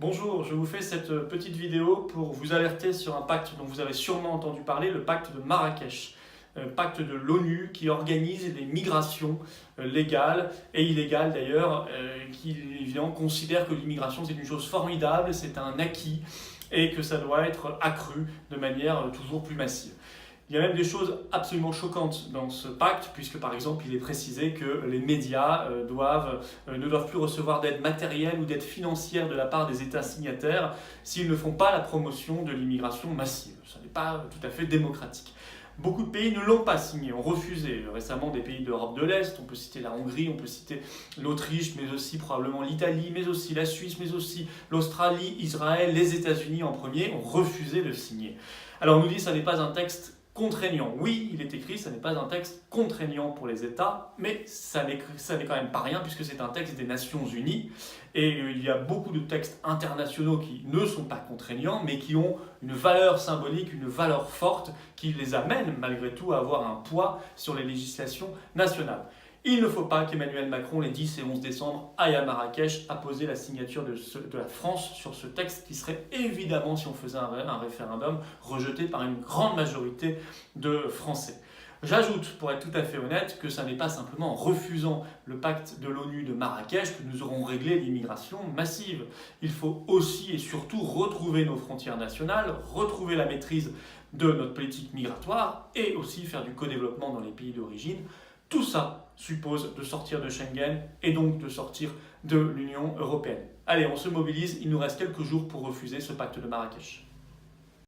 Bonjour, je vous fais cette petite vidéo pour vous alerter sur un pacte dont vous avez sûrement entendu parler, le pacte de Marrakech. Pacte de l'ONU qui organise les migrations légales et illégales d'ailleurs, qui évidemment considère que l'immigration c'est une chose formidable, c'est un acquis et que ça doit être accru de manière toujours plus massive. Il y a même des choses absolument choquantes dans ce pacte, puisque par exemple il est précisé que les médias ne doivent plus recevoir d'aide matérielle ou d'aide financière de la part des États signataires s'ils ne font pas la promotion de l'immigration massive. Ça n'est pas tout à fait démocratique. Beaucoup de pays ne l'ont pas signé, ont refusé. Récemment, des pays d'Europe de l'Est, on peut citer la Hongrie, on peut citer l'Autriche, mais aussi probablement l'Italie, mais aussi la Suisse, mais aussi l'Australie, Israël, les États-Unis en premier, ont refusé de signer. Alors on nous dit que ça n'est pas un texte contraignant. Oui, il est écrit, ça n'est pas un texte contraignant pour les États, mais ça n'est quand même pas rien puisque c'est un texte des Nations Unies et il y a beaucoup de textes internationaux qui ne sont pas contraignants mais qui ont une valeur symbolique, une valeur forte qui les amène malgré tout à avoir un poids sur les législations nationales. Il ne faut pas qu'Emmanuel Macron, les 10 et 11 décembre, aille à Marrakech apposer la signature de la France sur ce texte qui serait évidemment, si on faisait un référendum, rejeté par une grande majorité de Français. J'ajoute, pour être tout à fait honnête, que ça n'est pas simplement en refusant le pacte de l'ONU de Marrakech que nous aurons réglé l'immigration massive. Il faut aussi et surtout retrouver nos frontières nationales, retrouver la maîtrise de notre politique migratoire et aussi faire du co-développement dans les pays d'origine. Tout ça suppose de sortir de Schengen et donc de sortir de l'Union européenne. Allez, on se mobilise, il nous reste quelques jours pour refuser ce pacte de Marrakech.